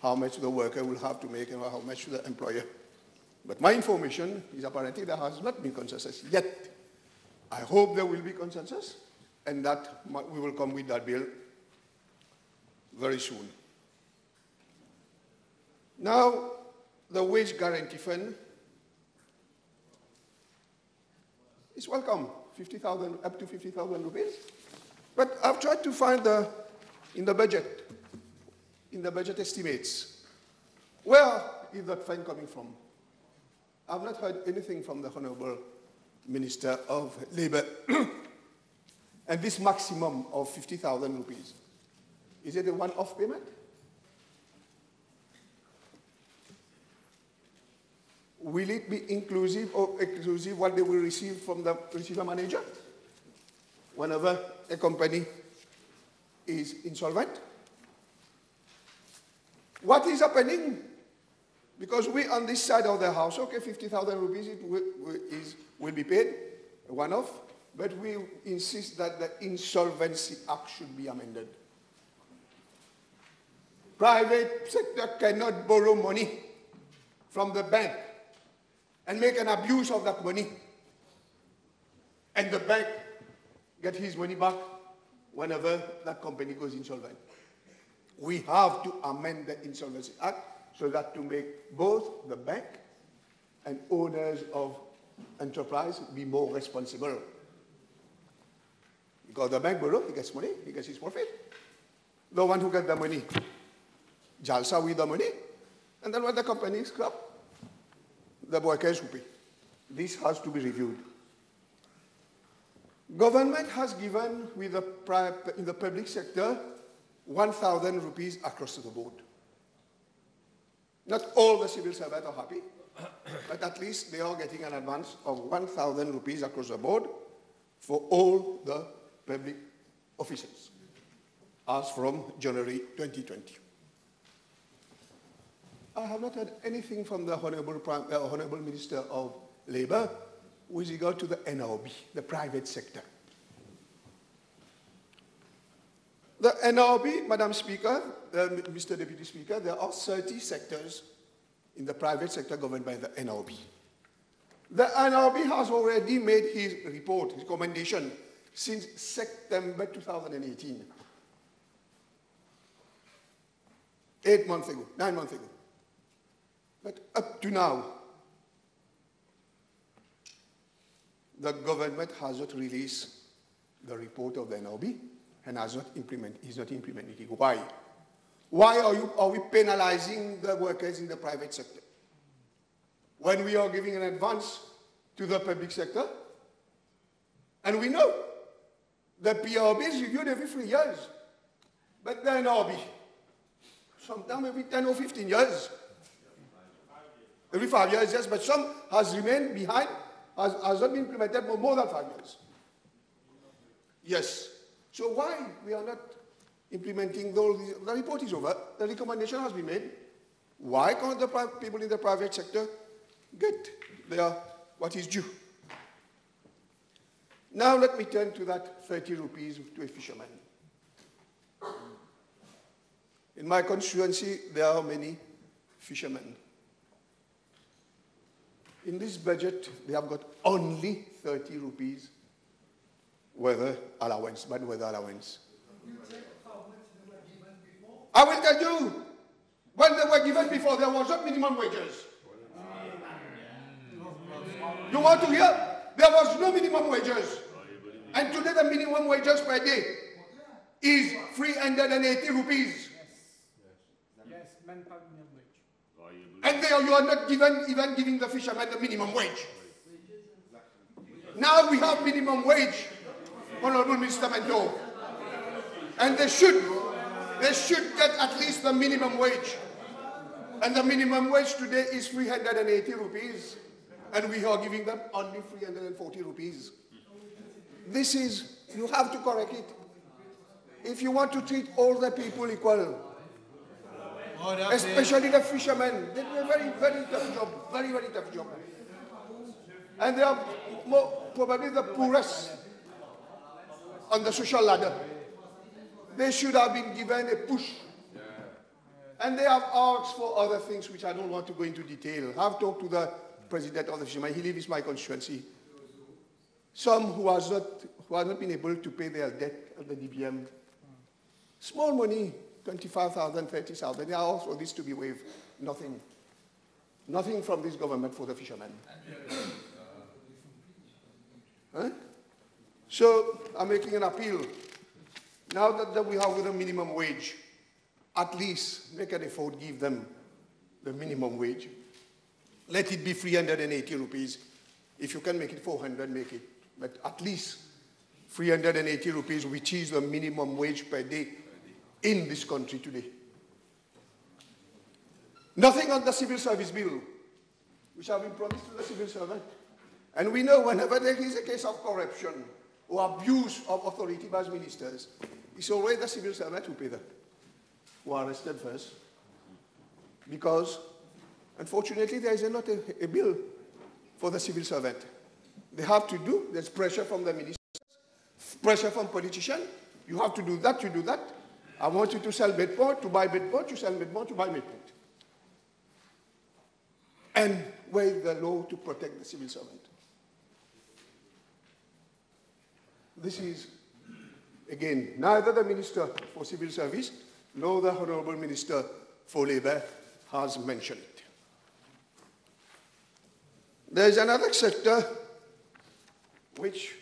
how much the worker will have to make and how much the employer. But my information is apparently there has not been consensus yet. I hope there will be consensus and that we will come with that bill very soon. Now, the wage guarantee fund is welcome, 50,000, up to 50,000 rupees. But I've tried to find in the budget estimates, where is that fund coming from? I've not heard anything from the Honorable Minister of Labour. And this maximum of 50,000 rupees, is it a one-off payment? Will it be inclusive or exclusive what they will receive from the receiver manager whenever a company is insolvent? What is happening? Because we on this side of the house, okay, 50,000 rupees will be paid, one-off, but we insist that the Insolvency Act should be amended. Private sector cannot borrow money from the bank and make an abuse of that money, and the bank get his money back whenever that company goes insolvent. We have to amend the Insolvency Act so that to make both the bank and owners of enterprise be more responsible. Because the bank borrows, he gets money, he gets his profit. The one who gets the money, jalsa with the money, and then when the company is scrapped, the workers will pay. This has to be reviewed. Government has given with in the public sector 1,000 rupees across the board. Not all the civil servants are happy, but at least they are getting an advance of 1,000 rupees across the board for all the public officials, as from January 2020. I have not heard anything from the Honorable Minister of Labour with regard to the NRB, the private sector. The NRB, Madam Speaker, Mr. Deputy Speaker, there are 30 sectors in the private sector governed by the NRB. The NRB has already made his report, his recommendation, since September 2018. 8 months ago, 9 months ago. But up to now, the government has not released the report of the NRB and is not implementing it. Why? Why are we penalizing the workers in the private sector when we are giving an advance to the public sector? And we know the PRB is reviewed every 3 years, but the NRB, sometimes every 10 or 15 years. Every 5 years, yes, but some has remained behind, has not been implemented for more than 5 years. Yes. So why we are not implementing those? The report is over. The recommendation has been made. Why can't the people in the private sector get what is due? Now let me turn to that 30 rupees to a fisherman. In my constituency, there are many fishermen. In this budget, they have got only 30 rupees weather allowance, bad weather allowance. I will tell you, when they were given before, there was not minimum wages. You want to hear? There was no minimum wages. And today the minimum wages per day is 380 rupees. Yes, manpower minimum wage. And there you are not even giving the fishermen the minimum wage. Now we have minimum wage, Honorable Minister Mendo. And they should get at least the minimum wage. And the minimum wage today is 380 rupees. And we are giving them only 340 rupees. This is, you have to correct it. If you want to treat all the people equal, especially the fishermen, they do a very, very tough job, very, very tough job. And they are probably the poorest on the social ladder. They should have been given a push And they have asked for other things which I don't want to go into detail. I've talked to the president of the fishermen. He lives in my constituency. Some who has not been able to pay their debt at the DBM. Small money, 25,000, 30,000. They asked for this to be waived. Nothing. Nothing from this government for the fishermen. Huh? So I'm making an appeal. Now that we have with a minimum wage, at least make an effort, give them the minimum wage. Let it be 380 rupees. If you can make it 400, make it. But at least 380 rupees, which is the minimum wage per day in this country today. Nothing on the civil service bill, which have been promised to the civil servant. And we know whenever there is a case of corruption or abuse of authority by ministers, it's always the civil servant who pay them, who are arrested first. Because, unfortunately, there is not a bill for the civil servant. They have to do, there's pressure from the ministers, pressure from politicians. You have to do that, you do that. I want you to sell bedport, to buy bedport, you sell bedport, to buy bedport. And waive the law to protect the civil servant. This is, again, neither the Minister for Civil Service nor the Honourable Minister for Labour has mentioned it. There is another sector which,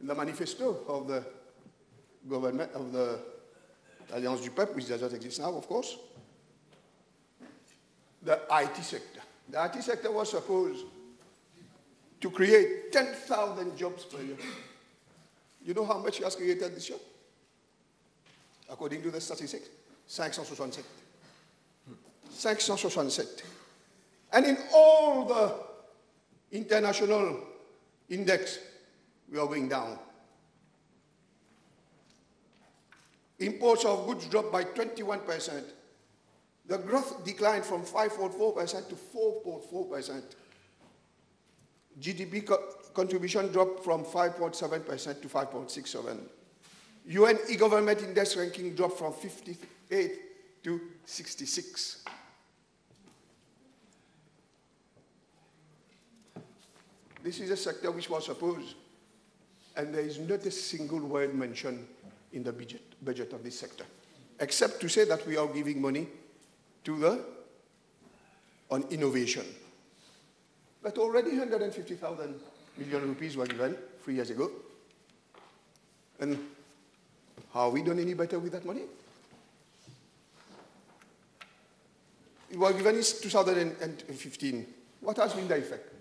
in the manifesto of the government, of the Alliance du Peuple, which does not exist now, of course, the IT sector. The IT sector was supposed to create 10,000 jobs per year. You know how much it has created this year? According to the statistics, 567. 567. And in all the international index, we are going down. Imports of goods dropped by 21%. The growth declined from 5.4% to 4.4%. GDP contribution dropped from 5.7% to 5.67%. UN e-government index ranking dropped from 58 to 66. This is a sector which was supposed, and there is not a single word mentioned in the budget of this sector, except to say that we are giving money on innovation. But already 150,000 million rupees were given 3 years ago. And have we done any better with that money? It was given in 2015. What has been the effect?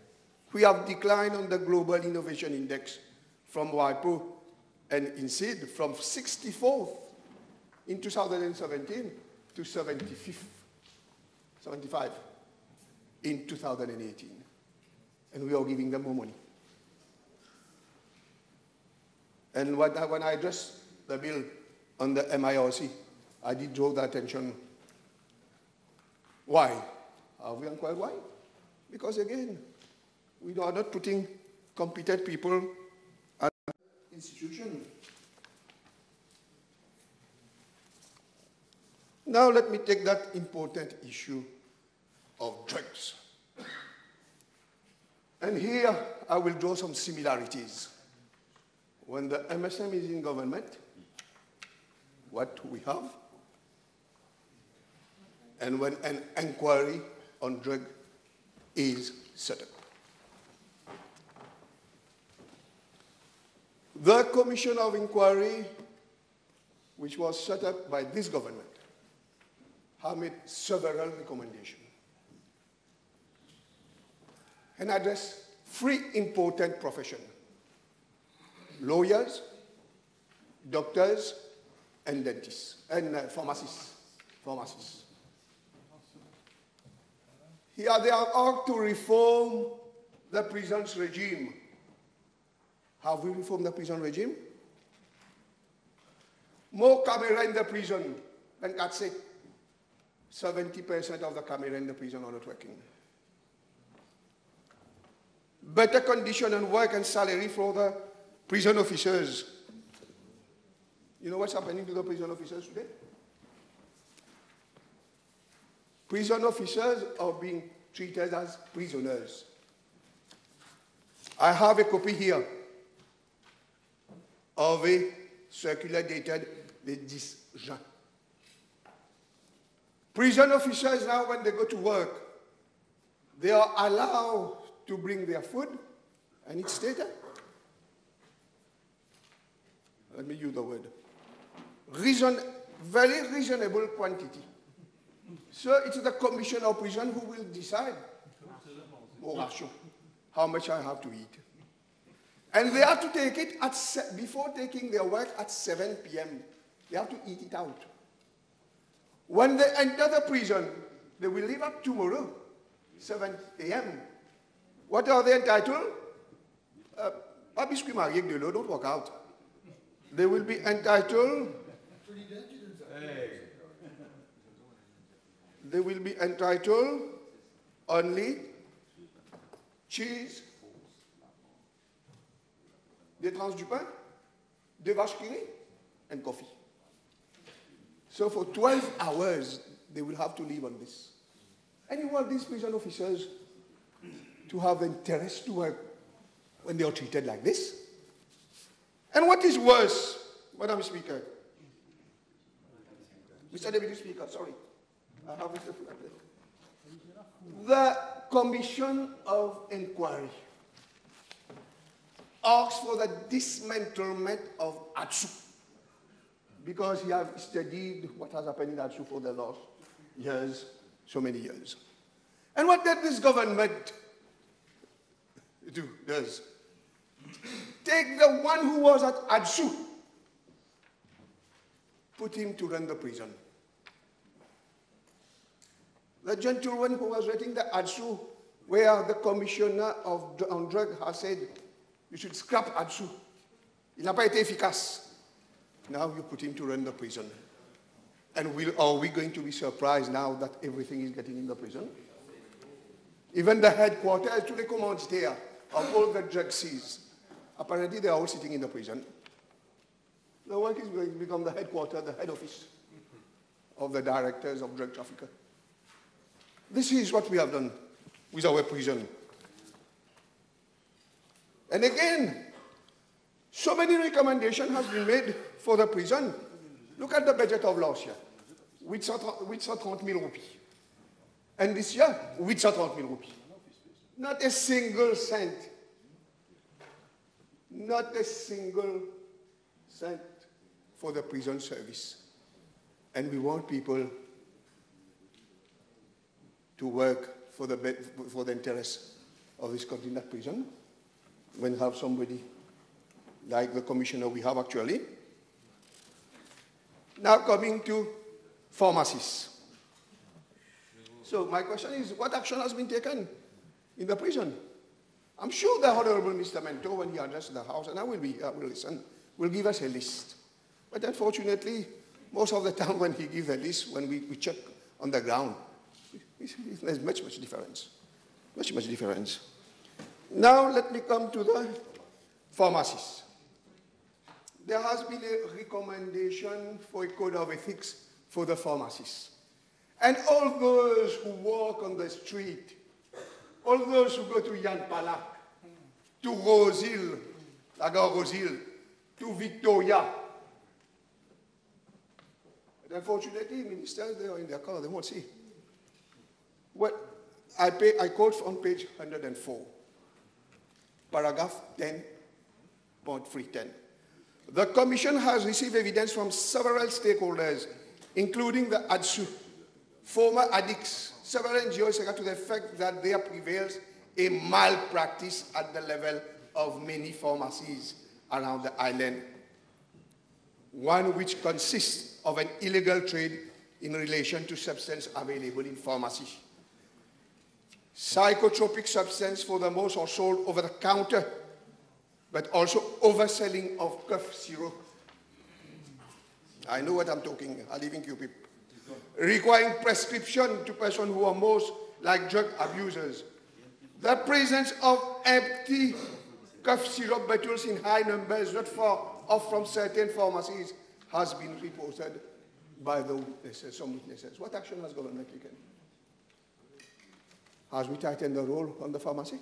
We have declined on the Global Innovation Index from WIPO and INSEAD from 64th in 2017 to 75th in 2018. And we are giving them more money. And when I addressed the bill on the MIRC, I did draw the attention. Why? Have we inquired why? Because again, we are not putting competent people at institutions. Now let me take that important issue of drugs. And here I will draw some similarities. When the MSM is in government, what we have, and when an inquiry on drug is set up. The Commission of Inquiry, which was set up by this government, have made several recommendations and addressed 3 important professions: lawyers, doctors, and dentists, and pharmacists. Here they are asked to reform the prisons regime. Have we reformed the prison regime? More camera in the prison than can say 70% of the camera in the prison are not working. Better condition and work and salary for the prison officers. You know what's happening to the prison officers today? Prison officers are being treated as prisoners. I have a copy here of a circular dated the 10 Juin. Prison officers now, when they go to work, they are allowed to bring their food, and it's stated, let me use the word, very reasonable quantity. So it's the commission of prison who will decide, how much I have to eat. And they have to take it before taking their work at 7 p.m. They have to eat it out. When they enter the prison, they will leave up tomorrow, 7 a.m. What are they entitled? Don't walk out. They will be entitled. They will be entitled only cheese, des tranches du pain, des vaches qui rient, and coffee. So for 12 hours, they will have to live on this. And you want these prison officers to have the interest to work when they are treated like this? And what is worse, Madam Speaker? Mr. Deputy Speaker, sorry. I have Mr. Speaker. The Commission of Inquiry asks for the dismantlement of ATSU, because he has studied what has happened in ATSU for the last years, so many years. And what did this government does? Take the one who was at ATSU, put him to run the prison. The gentleman who was running the ATSU, where the commissioner on drug has said, you should scrap ATSU. Il n'a pas été efficace. Now you put him to run the prison. And are we going to be surprised now that everything is getting in the prison? Even the headquarters, tous les commanditaires of all the drug seized, apparently they are all sitting in the prison. The work is going to become the headquarters, the head office of the directors of drug traffickers. This is what we have done with our prison. And again, so many recommendations have been made for the prison. Look at the budget of last year, 830,000 rupees. And this year, 830,000 rupees. Not a single cent. Not a single cent for the prison service. And we want people to work for the interests of this country in that prison. When you have somebody like the commissioner we have actually. Now coming to pharmacies. So my question is, what action has been taken in the prison? I'm sure the Honorable Mr. Mento, when he addressed the House, and I will listen, will give us a list. But unfortunately, most of the time when he gives a list, when we check on the ground, there's much difference. Much difference. Now let me come to the pharmacies. There has been a recommendation for a code of ethics for the pharmacists. And all those who walk on the street, all those who go to Yan Palak, to Rosehill, la gare Rosehill, to Victoria. But unfortunately, ministers, they are in their car, they won't see. Well, I quote on page 104, paragraph 10.310. The Commission has received evidence from several stakeholders, including the ADSU, former addicts, several NGOs, to the effect that there prevails a malpractice at the level of many pharmacies around the island, one which consists of an illegal trade in relation to substance available in pharmacy. Psychotropic substance, for the most, are sold over the counter, but also overselling of cough syrup. I know what I'm talking. I live in QP. Requiring prescription to persons who are most like drug abusers. The presence of empty cough syrup bottles in high numbers, not far off from certain pharmacies, has been reported by the witnesses, some witnesses. What action has government taken? Has we tightened the role on the pharmacy?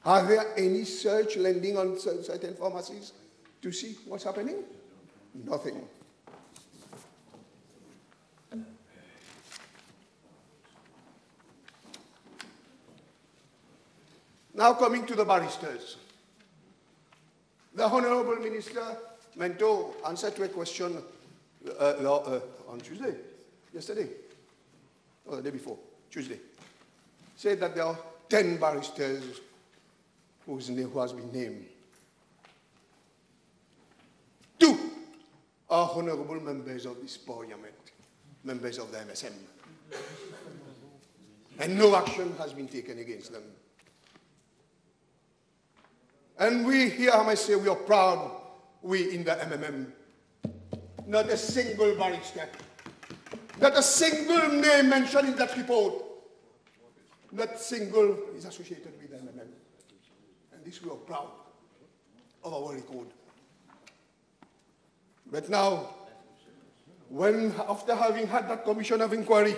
Are there any search landing on certain pharmacies to see what's happening? Nothing. Now coming to the barristers. The Honorable Minister Mento answered to a question on Tuesday, yesterday, or the day before, Tuesday, said that there are 10 barristers who has been named. 2 are honorable members of this parliament, members of the MSM. And no action has been taken against them. And we here, I must say, we are proud, we in the MMM. Not a single barrister, not a single name mentioned in that report, not single is associated with the MMM. And this we are proud of our record. But now, after having had that commission of inquiry,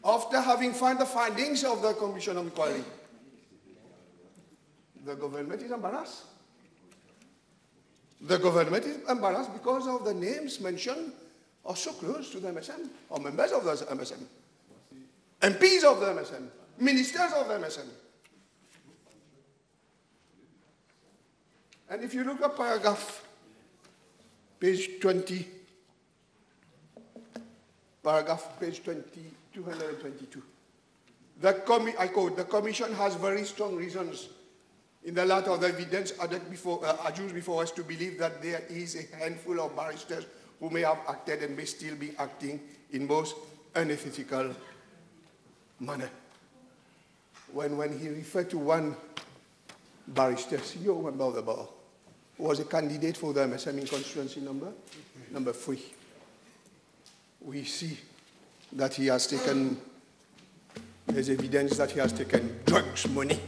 after having found the findings of the commission of inquiry, the government is embarrassed. The government is embarrassed because of the names mentioned are so close to the MSM, or members of the MSM, MPs of the MSM, ministers of the MSM. And if you look at paragraph, page 20, paragraph page 222, I quote, the Commission has very strong reasons in the light of the evidence adduced before us to believe that there is a handful of barristers who may have acted and may still be acting in most unethical manner. When he referred to one barrister, CEO member of the bar, who was a candidate for the MSM in constituency number 3, we see that he has taken, there's evidence that he has taken drugs money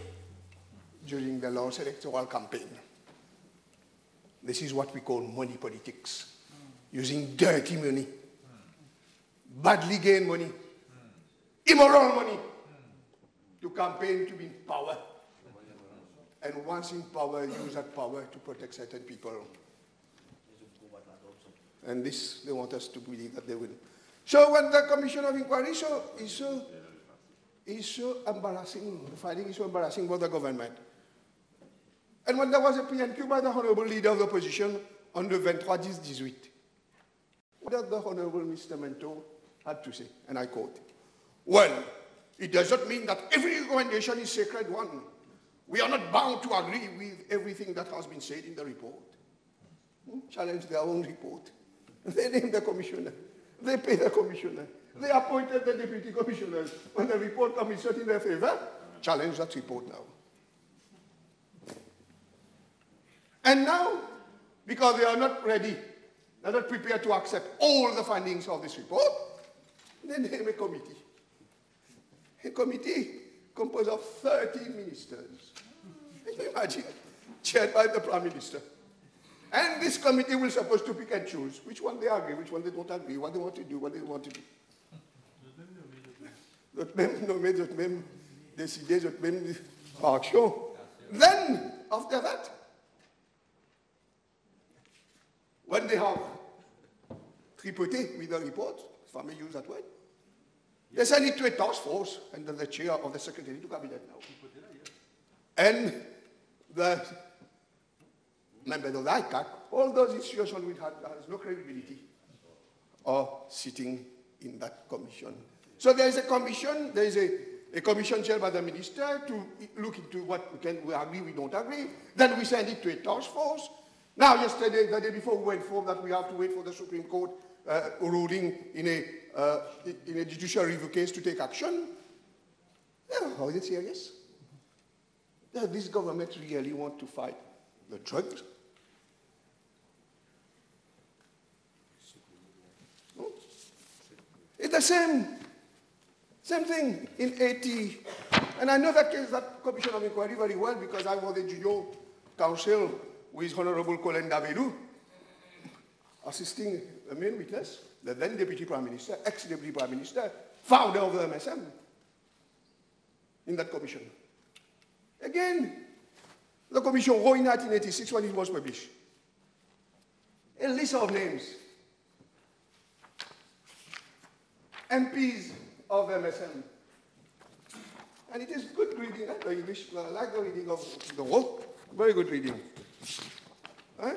during the last electoral campaign. This is what we call money politics. Using dirty money, badly gained money, immoral money to campaign to be in power. And once in power, use that power to protect certain people. And this, they want us to believe that they will. So when the Commission of Inquiry is so embarrassing, the finding is so embarrassing for the government. And when there was a PNQ by the Honorable Leader of the Opposition on the 23-18, what did the Honorable Mr. Mento had to say? And I quote, well, it does not mean that every recommendation is a sacred one. We are not bound to agree with everything that has been said in the report. Challenge their own report. They named the commissioner. They pay the commissioner. They appointed the deputy commissioners. When the report comes out in their favor, challenge that report now. And now, because they are not ready, they are not prepared to accept all the findings of this report, they name a committee. A committee composed of 13 ministers. Can you imagine? Chaired by the Prime Minister. And this committee will supposed to pick and choose which one they agree, which one they don't agree, what they want to do, what they want to do. D'autres même décider, d'autres même par action. Then, after that, when they have tripoté with the report, if I may use that word, they send it to a task force under the chair of the Secretary to Cabinet now. And the members of the ICAC, all those institutions which has no credibility, are sitting in that commission. So there is a commission, there is a commission chaired by the minister to look into what we agree, we don't agree. Then we send it to a task force. Now, yesterday, the day before, we were informed that we have to wait for the Supreme Court ruling in a judicial review case to take action. Yeah, how is it serious? Does this government really want to fight the drugs? No? It's the same thing in 80. And I know that case, that Commission of Inquiry very well because I was a junior counsel with Honorable Colin Davidou, assisting the main witness, the then Deputy Prime Minister, ex-Deputy Prime Minister, founder of the MSM, in that commission. Again, the commission wrote in 1986 when it was published. A list of names. MPs of MSM. And it is good reading, the English, I like the reading of the whole. Very good reading. Huh?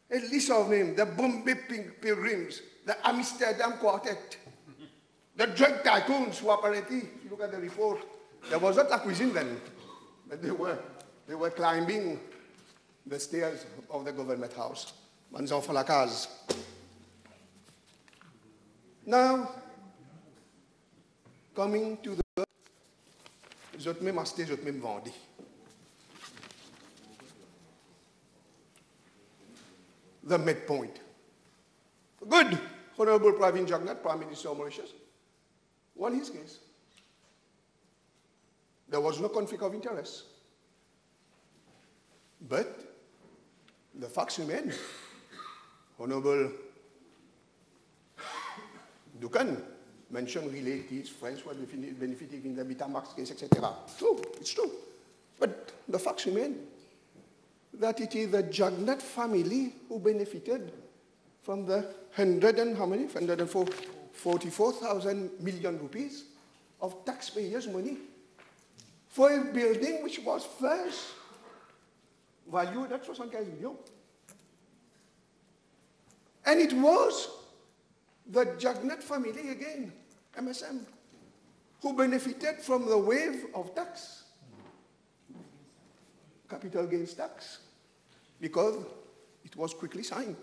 A list of names, the Bombay Pilgrims, the Amsterdam Quartet, the drug tycoons who apparently, if you look at the report, there was not la cuisine then, but they were climbing the stairs of the government house. Manzon for la case. Now, coming to the zot même acheté, zot même vendu. The midpoint. Good. Honorable Pravin Jagannath, Prime Minister of Mauritius, won his case. There was no conflict of interest. But the facts remain. Honorable Dukan mentioned relatives, friends were benefiting in the Betamax case, etc. True, it's true. But the facts remain that it is the Jagannath family who benefited from the 144,000 million rupees of taxpayers' money for a building which was first valued at 75 million. And it was the Jagannath family again, MSM, who benefited from the wave of tax, capital gains tax, because it was quickly signed.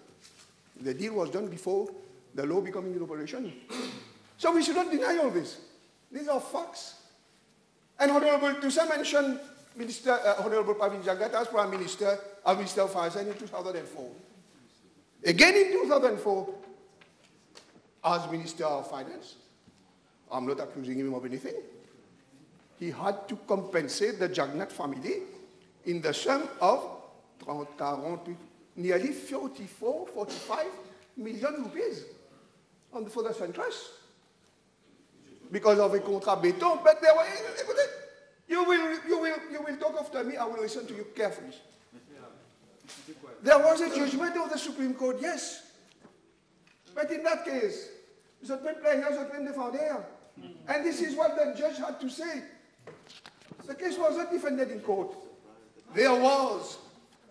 The deal was done before the law becoming in operation. So we should not deny all this. These are facts. And Honorable Tusa mentioned Honorable Pravin Jagannath as Prime Minister of Minister of Finance in 2004. Again in 2004, as Minister of Finance, I'm not accusing him of anything, he had to compensate the Jagannath family in the sum of nearly 45 million rupees for the Centrist. Because of a contrat béton, but there were, you will talk after me, I will listen to you carefully. There was a judgment of the Supreme Court, yes. But in that case, and this is what the judge had to say. The case was not defended in court. There was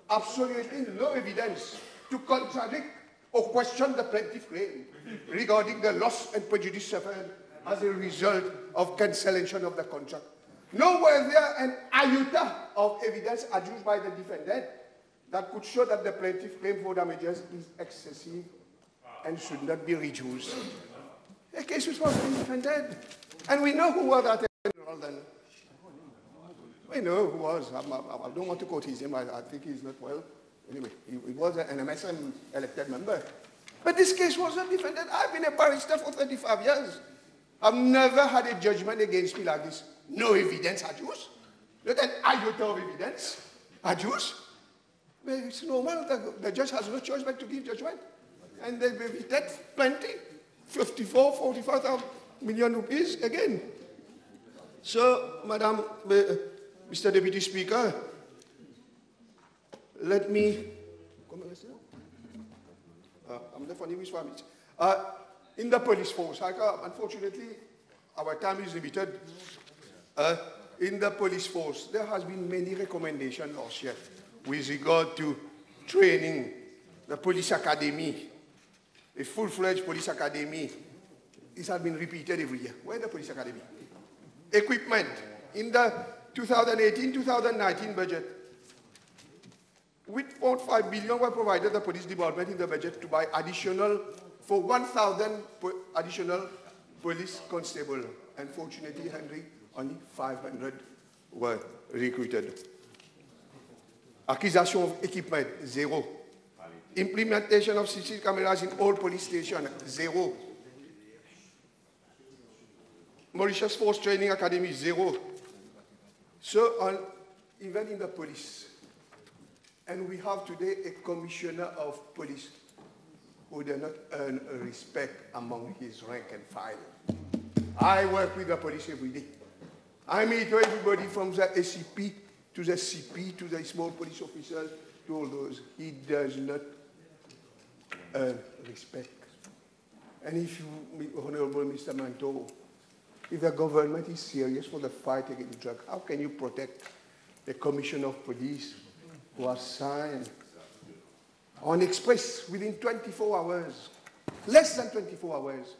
absolutely no evidence to contradict or question the plaintiff claim regarding the loss and prejudice suffered as a result of cancellation of the contract. Nor was there an iota of evidence adduced by the defendant that could show that the plaintiff claim for damages is excessive and should not be reduced. The case was defended. And we know who was that general then. We know who was. I don't want to quote his name. I think he's not well. Anyway, he was an MSM elected member. But this case was not defended. I've been a barrister for 35 years. I've never had a judgment against me like this. No evidence adduced. Not an iota of evidence adduced. But it's normal. The judge has no choice but to give judgment. And they benefited plenty. 45,000 million rupees again. So, Madam, Mr. Deputy Speaker, let me, I'm the funny with families. In the police force, unfortunately, our time is limited. In the police force, there has been many recommendations last year with regard to training, the police academy, a full-fledged police academy. This has been repeated every year. Where is the police academy? Equipment. In the 2018-2019 budget, with 4.5 billion were provided the police department in the budget to buy additional, for 1,000 additional police constables. Unfortunately, Henry, only 500 were recruited. Acquisition of equipment, zero. Implementation of CCTV cameras in all police stations, zero. Mauritius Force Training Academy, zero. So, even in the police, and we have today a commissioner of police who did not earn respect among his rank and file. I work with the police every day. I meet everybody from the SCP to the CP to the small police officers to all those. He does not earn respect. And if you, Honorable Mr. Manto, if the government is serious for the fight against drugs, how can you protect the Commissioner of Police who has signed on express within 24 hours, less than 24 hours,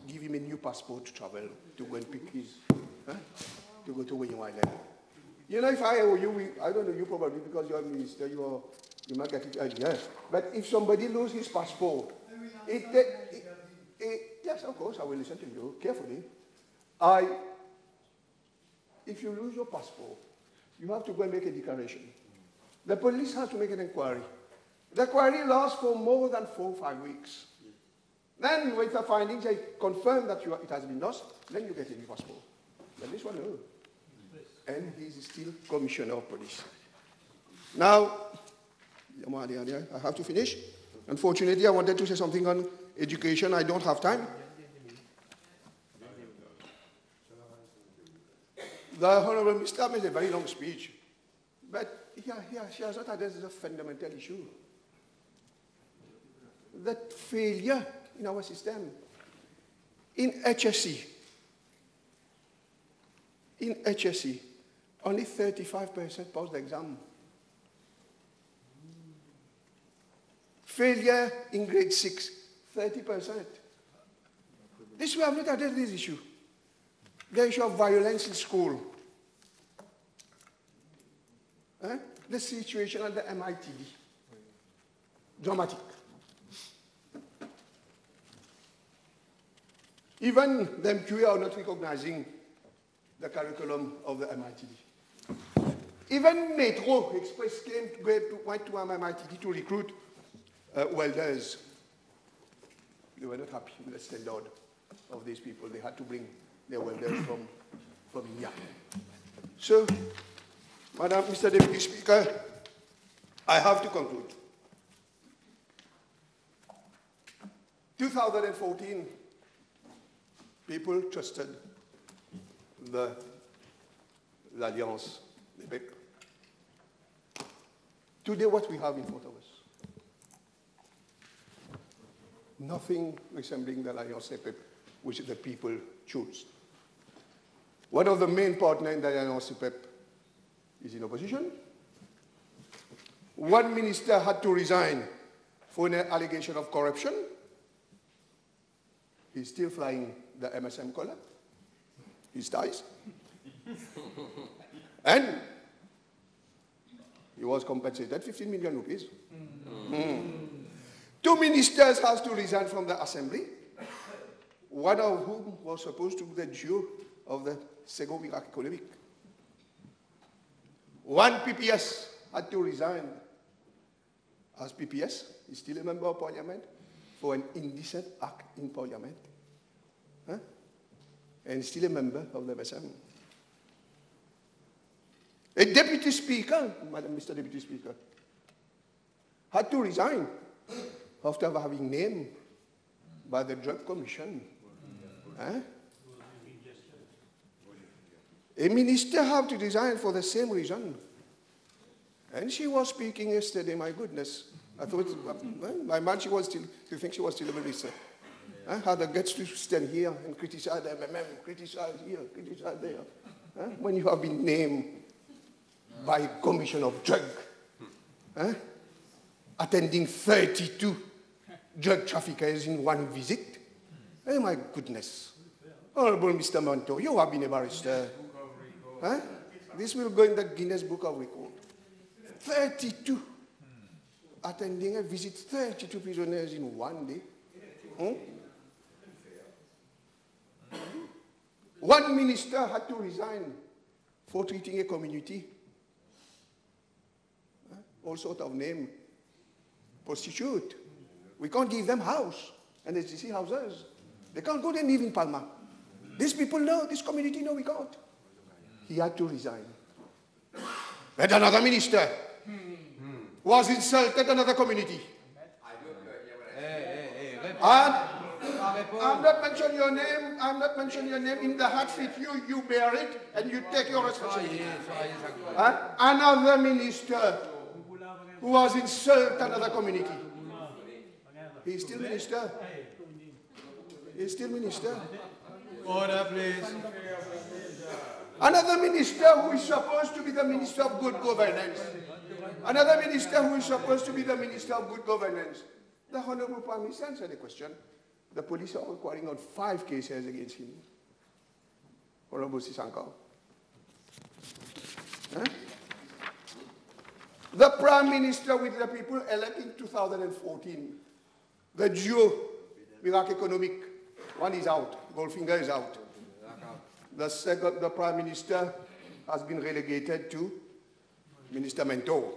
give him a new passport to travel, to go and pick his, to go to Wayne Island. You know, if I owe you, I don't know you probably because you're a minister, you might get it earlier. But if somebody loses his passport, yes, of course, I will listen to you carefully. If you lose your passport, you have to go and make a declaration. The police has to make an inquiry. The inquiry lasts for more than 4 or 5 weeks. Then, with the findings, they confirm that it has been lost, then you get a new passport. But this one, no. And he's still Commissioner of Police. Now, I have to finish. Unfortunately, I wanted to say something on education. I don't have time. The Honorable Mr. made a very long speech, but she has not addressed the fundamental issue. That failure in our system. In HSC, only 35% pass the exam. Failure in grade 6, 30%. This we have not addressed this issue. The issue of violence in school. The situation at the MITD. Dramatic. Even the MQA are not recognizing the curriculum of the MITD. Even Metro Express went to MITD to recruit welders. They were not happy with the standard of these people. They had to bring their welders from India. So, Madam, Mr. Deputy Speaker, I have to conclude. 2014, people trusted the Alliance Québec. Today, what we have in front of us, nothing resembling the Alliance Québec, which the people choose. One of the main partners in the Alliance Québec is in opposition. One minister had to resign for an allegation of corruption. He's still flying the MSM collar. His ties. And he was compensated 15 million rupees. Two ministers have to resign from the assembly, one of whom was supposed to be the Jew of the second week economic. One PPS had to resign as PPS. He's still a member of parliament for an indecent act in parliament. And still a member of the MSM. A deputy speaker, Mr. Deputy Speaker, had to resign after having named by the Drug Commission. A minister had to resign for the same reason. And she was speaking yesterday, my goodness. I thought, my mind, she thinks she was still a minister. How the guts to stand here and criticize the MMM, criticize here, criticize there. When you have been named by a commission of drug, attending 32 drug traffickers in one visit. Oh my goodness. Honorable Mr. Manto, you have been a barrister. This will go in the Guinness Book of Record. 32 attending a visit, 32 prisoners in one day. One minister had to resign for treating a community. All sort of name. Prostitute. We can't give them house. And SGC houses. They can't go there and live in Palma. These people know, this community know we can't. He had to resign. But another minister was insulted another community. I'm not mentioning your name. I'm not mentioning your name. In the heart fit you, you bear it, and you take your responsibility. Another minister who has insulted another community. He's still minister. He's still minister. Order, please. Another minister who is supposed to be the minister of good governance. Another minister who is supposed to be the minister of good governance. The Honorable Prime Minister answered the question. The police are inquiring on 5 cases against him. Honorable Sisankar. Huh? The Prime Minister with the people elected in 2014. The duo, Miracle Economic, one is out. Goldfinger is out. The Prime Minister has been relegated to Minister Mentor.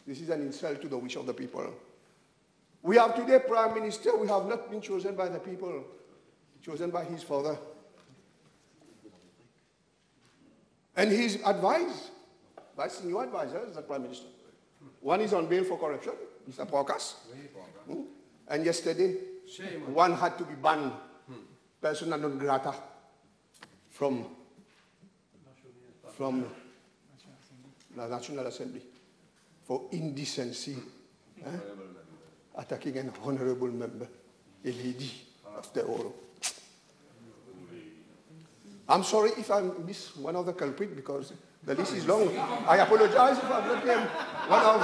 This is an insult to the wish of the people. We have today Prime Minister, we have not been chosen by the people, chosen by his father. And he's advised by senior advisors, the Prime Minister. One is on bail for corruption, Mr. Paukas. And yesterday, one had to be banned, persona non grata, from the National Assembly for indecency. Attacking an honorable member, a lady, after all. I'm sorry if I miss one of the culprits because the list is long. I apologize if I've not named one of.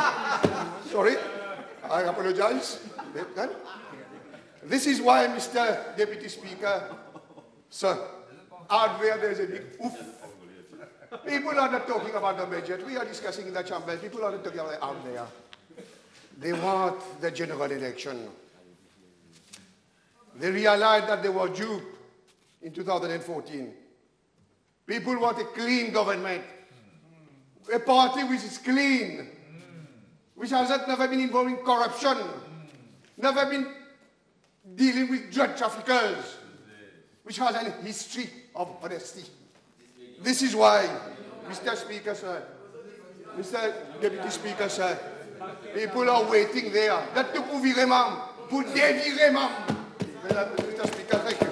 Sorry, I apologize. This is why, Mr. Deputy Speaker, sir, out there's a big oof. People are not talking about the budget. We are discussing in the chamber. People are not talking about it out there. They want the general election. They realized that they were duped in 2014. People want a clean government, a party which is clean, which has never been involved in corruption, never been dealing with drug traffickers, which has a history of honesty. This is why, Mr. Speaker, sir, Mr. Deputy Speaker, sir, people are waiting there. That to pour virer, pour dévirer, Mr. Speaker, thank you.